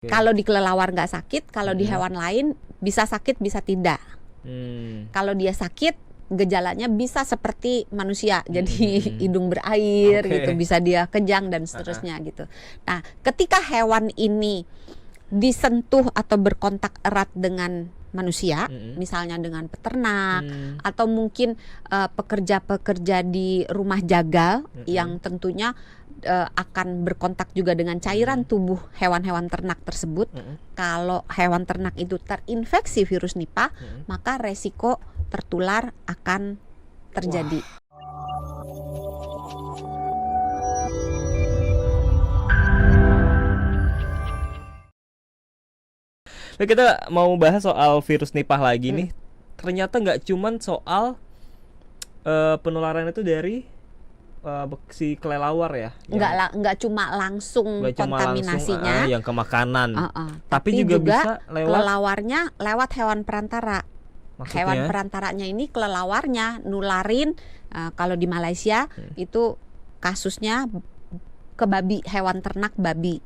Kalau di kelelawar nggak sakit, kalau di hewan lain bisa sakit bisa tidak. Kalau dia sakit, gejalanya bisa seperti manusia, jadi hidung berair gitu, bisa dia kejang dan seterusnya gitu. Nah, ketika hewan ini disentuh atau berkontak erat dengan manusia, misalnya dengan peternak atau mungkin pekerja-pekerja di rumah jagal yang tentunya akan berkontak juga dengan cairan tubuh hewan-hewan ternak tersebut. Kalau hewan ternak itu terinfeksi virus Nipah, maka resiko tertular akan terjadi. Nah, kita mau bahas soal virus Nipah lagi nih. Ternyata nggak cuman soal penularan itu dari si kelelawar ya. Nggak cuma langsung kontaminasinya yang ke makanan. Tapi juga bisa kelelawarnya lewat hewan perantara. Maksudnya? Hewan perantaranya ini kelelawarnya nularin. Kalau di Malaysia itu kasusnya ke babi, hewan ternak babi.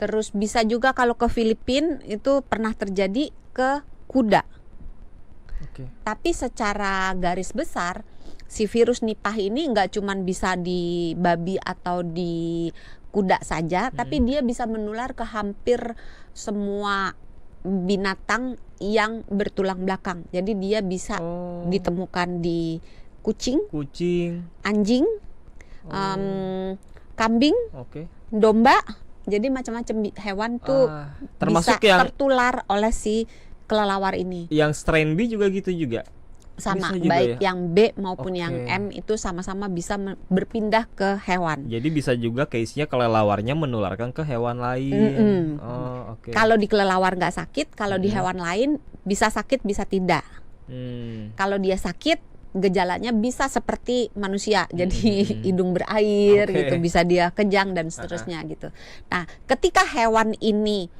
Terus bisa juga kalau ke Filipina itu pernah terjadi ke kuda. Tapi secara garis besar si virus Nipah ini nggak cuman bisa di babi atau di kuda saja, tapi dia bisa menular ke hampir semua binatang yang bertulang belakang. Jadi dia bisa ditemukan di kucing, anjing, kambing, domba. Jadi macam-macam hewan tuh termasuk bisa yang tertular oleh si kelelawar ini. Yang strain B juga gitu juga? Sama, baik ya? Yang B maupun yang M itu sama-sama bisa berpindah ke hewan. Jadi bisa juga case-nya kelelawarnya menularkan ke hewan lain. Kalau di kelelawar nggak sakit, kalau di hewan lain bisa sakit bisa tidak. Kalau dia sakit, gejalanya bisa seperti manusia, jadi hidung berair gitu, bisa dia kejang dan seterusnya gitu. Nah, ketika hewan ini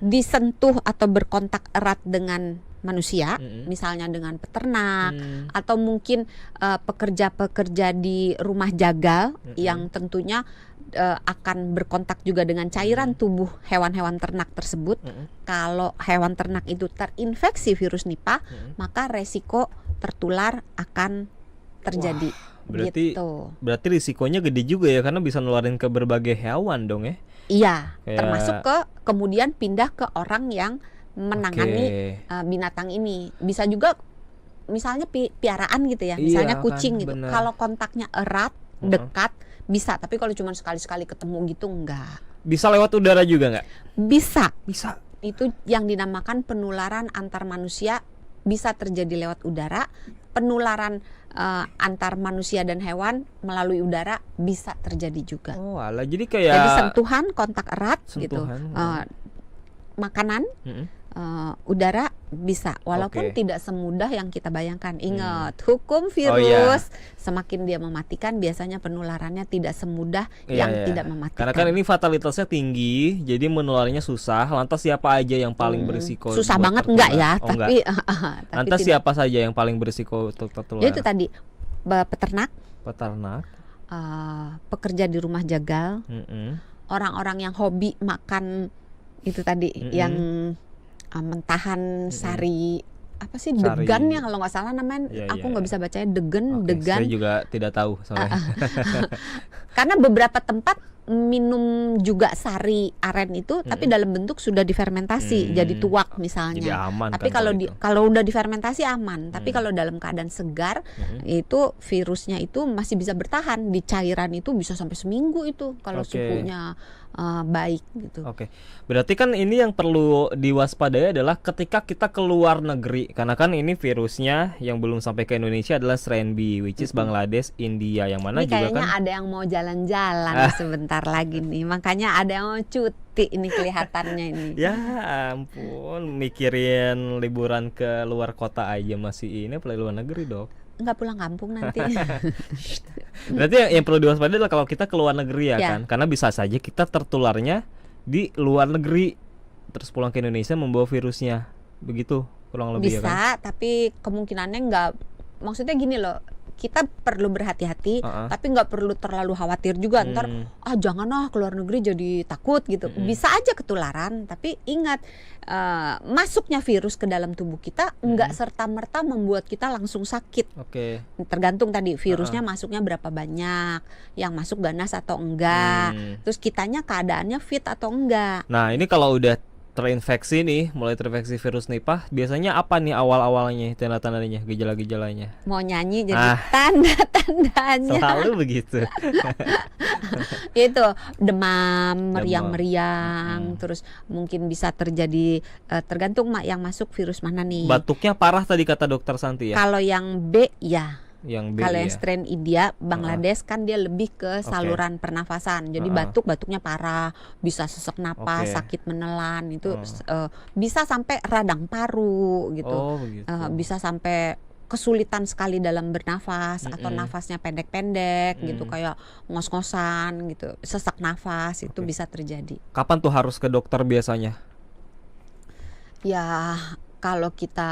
disentuh atau berkontak erat dengan manusia, misalnya dengan peternak atau mungkin pekerja-pekerja di rumah jagal yang tentunya akan berkontak juga dengan cairan tubuh hewan-hewan ternak tersebut. Kalau hewan ternak itu terinfeksi virus Nipah, maka resiko tertular akan terjadi. Berarti risikonya gede juga ya, karena bisa nularin ke berbagai hewan dong ya. Iya, termasuk kemudian pindah ke orang yang menangani binatang ini. Bisa juga misalnya piaraan gitu ya, misalnya kucing gitu. Kalau kontaknya erat, dekat bisa, tapi kalau cuma sekali-sekali ketemu gitu enggak. Bisa lewat udara juga enggak? Bisa. Bisa. Itu yang dinamakan penularan antar manusia, bisa terjadi lewat udara. Penularan antar manusia dan hewan melalui udara bisa terjadi juga. Jadi kayak sentuhan, kontak erat gitu. Makanan, udara bisa, walaupun tidak semudah yang kita bayangkan. Ingat, hukum virus, semakin dia mematikan, biasanya penularannya tidak semudah yang tidak mematikan. Karena kan ini fatalitasnya tinggi, jadi menularnya susah. Lantas siapa aja yang paling berisiko? Susah banget enggak ya, tapi lantas siapa saja yang paling berisiko untuk tertular? Itu tadi peternak, pekerja di rumah jagal, orang-orang yang hobi makan itu tadi, yang mentahan sari apa sih, degan ya kalau nggak salah namanya. Aku nggak bisa bacanya, degan. Saya juga tidak tahu soalnya. Karena beberapa tempat minum juga sari aren itu, tapi dalam bentuk sudah difermentasi jadi tuak misalnya. Jadi aman. Tapi kan kalau udah difermentasi aman. Tapi kalau dalam keadaan segar, itu virusnya itu masih bisa bertahan di cairan, itu bisa sampai seminggu itu kalau suhunya baik gitu. Berarti kan ini yang perlu diwaspadai adalah ketika kita keluar negeri, karena kan ini virusnya yang belum sampai ke Indonesia adalah strain B, which is Bangladesh, India, yang mana ini juga kayaknya kan ada yang mau jalan-jalan sebentar lagi nih, makanya ada yang mau cuti ini kelihatannya ini. Ya ampun, mikirin liburan ke luar kota aja masih ini, apalagi luar negeri dok. Nggak pulang kampung nanti. Berarti yang perlu diwaspadai adalah kalau kita keluar negeri ya kan, karena bisa saja kita tertularnya di luar negeri terus pulang ke Indonesia membawa virusnya, begitu kurang lebih. Bisa, ya kan? Tapi kemungkinannya nggak, maksudnya gini loh, kita perlu berhati-hati, tapi nggak perlu terlalu khawatir juga. Ntar jangan keluar negeri jadi takut gitu. Bisa aja ketularan, tapi ingat masuknya virus ke dalam tubuh kita nggak serta-merta membuat kita langsung sakit. Tergantung tadi virusnya masuknya berapa banyak, yang masuk ganas atau enggak, terus kitanya keadaannya fit atau enggak. Nah ini kalau udah terinfeksi nih, mulai terinfeksi virus Nipah, biasanya apa nih awal-awalnya, tanda-tandanya, gejala-gejalanya? Mau nyanyi jadi tanda-tandanya. Selalu begitu. Itu demam, meriang-meriang, terus mungkin bisa terjadi tergantung yang masuk virus mana nih. Batuknya parah tadi kata dokter Santi ya? Kalau yang B ya. Kalau yang ya? strain India, Bangladesh kan dia lebih ke saluran pernafasan. Jadi batuknya parah, bisa sesak napas, sakit menelan, itu bisa sampai radang paru gitu. Bisa sampai kesulitan sekali dalam bernafas atau nafasnya pendek-pendek gitu, kayak ngos-ngosan gitu, sesak nafas itu bisa terjadi. Kapan tuh harus ke dokter biasanya? Ya kalau kita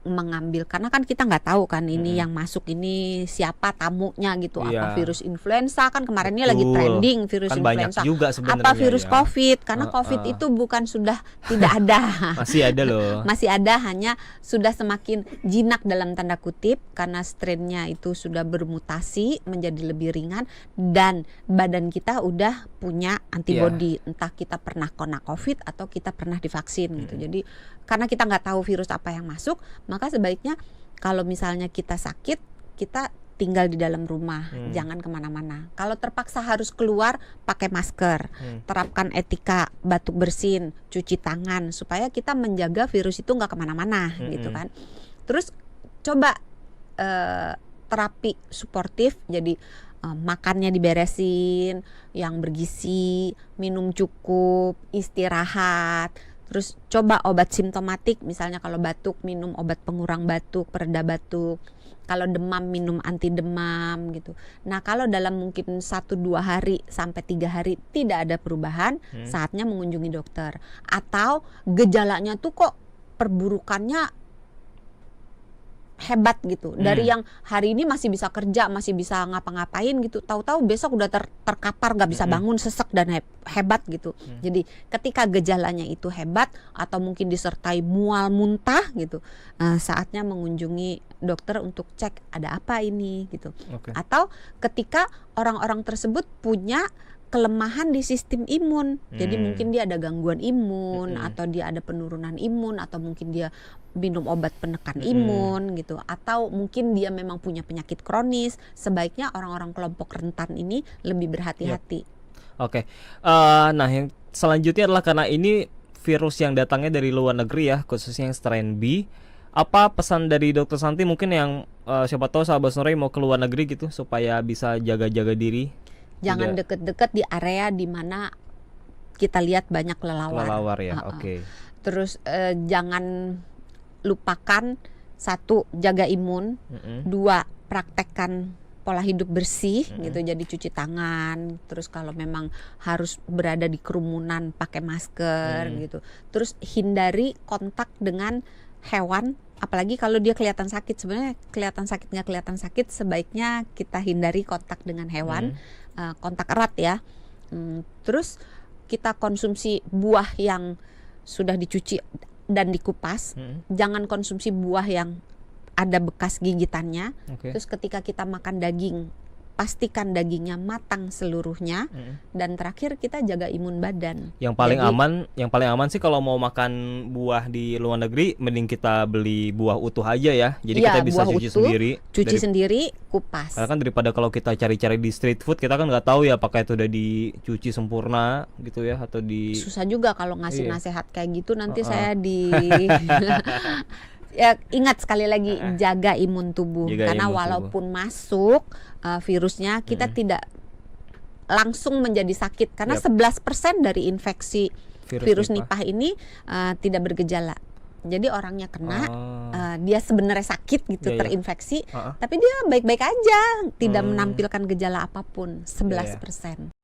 mengambil, karena kan kita nggak tahu kan ini yang masuk ini siapa tamunya gitu, apa virus influenza, kan kemarin ini lagi trending virus kan influenza, juga apa virus COVID, karena COVID itu bukan sudah tidak ada. Masih ada loh. Masih ada, hanya sudah semakin jinak dalam tanda kutip karena strainnya itu sudah bermutasi menjadi lebih ringan dan badan kita udah punya antibodi, entah kita pernah kena COVID atau kita pernah divaksin gitu. Jadi karena kita nggak tahu virus apa yang masuk, maka sebaiknya kalau misalnya kita sakit, kita tinggal di dalam rumah, jangan kemana-mana. Kalau terpaksa harus keluar, pakai masker, terapkan etika batuk bersin, cuci tangan, supaya kita menjaga virus itu nggak kemana-mana gitu kan. Terus coba terapi suportif, jadi makannya diberesin, yang bergizi, minum cukup, istirahat. Terus coba obat simptomatik, misalnya kalau batuk minum obat pengurang batuk, pereda batuk. Kalau demam minum anti demam gitu. Nah kalau dalam mungkin 1-2 hari sampai 3 hari tidak ada perubahan, saatnya mengunjungi dokter. Atau gejalanya tuh kok perburukannya hebat gitu, dari yang hari ini masih bisa kerja, masih bisa ngapa-ngapain gitu, tahu-tahu besok udah terkapar, nggak bisa bangun, sesek dan hebat gitu. Jadi ketika gejalanya itu hebat atau mungkin disertai mual muntah gitu, saatnya mengunjungi dokter untuk cek ada apa ini gitu. Atau ketika orang-orang tersebut punya kelemahan di sistem imun, jadi mungkin dia ada gangguan imun, atau dia ada penurunan imun, atau mungkin dia minum obat penekan imun gitu, atau mungkin dia memang punya penyakit kronis. Sebaiknya orang-orang kelompok rentan ini lebih berhati-hati. Nah yang selanjutnya adalah karena ini virus yang datangnya dari luar negeri ya, khususnya yang strain B. Apa pesan dari Dokter Santi mungkin yang siapa tahu sahabat Sonora mau ke luar negeri gitu supaya bisa jaga-jaga diri? Jangan deket-deket di area di mana kita lihat banyak kelelawar ya. Terus jangan lupakan, 1, jaga imun, 2, praktekkan pola hidup bersih gitu, jadi cuci tangan, terus kalau memang harus berada di kerumunan pakai masker gitu. Terus hindari kontak dengan hewan, apalagi kalau dia kelihatan sakit. Sebenarnya kelihatan sakit nggak kelihatan sakit, sebaiknya kita hindari kontak dengan hewan, kontak erat ya. Terus kita konsumsi buah yang sudah dicuci dan dikupas, jangan konsumsi buah yang ada bekas gigitannya. Terus ketika kita makan daging, pastikan dagingnya matang seluruhnya. Dan terakhir kita jaga imun badan. Yang paling aman sih kalau mau makan buah di luar negeri, mending kita beli buah utuh aja ya. Jadi kita bisa cuci sendiri, kupas. Karena kan daripada kalau kita cari-cari di street food, kita kan nggak tahu ya apakah itu udah dicuci sempurna gitu ya, atau susah juga kalau ngasih nasihat kayak gitu, nanti saya ya, ingat sekali lagi, jaga imun tubuh, karena walaupun masuk virusnya, kita tidak langsung menjadi sakit, karena 11% dari infeksi virus Nipah ini tidak bergejala. Jadi orangnya kena, dia sebenarnya sakit gitu, terinfeksi, tapi dia baik-baik aja, tidak menampilkan gejala apapun, 11%.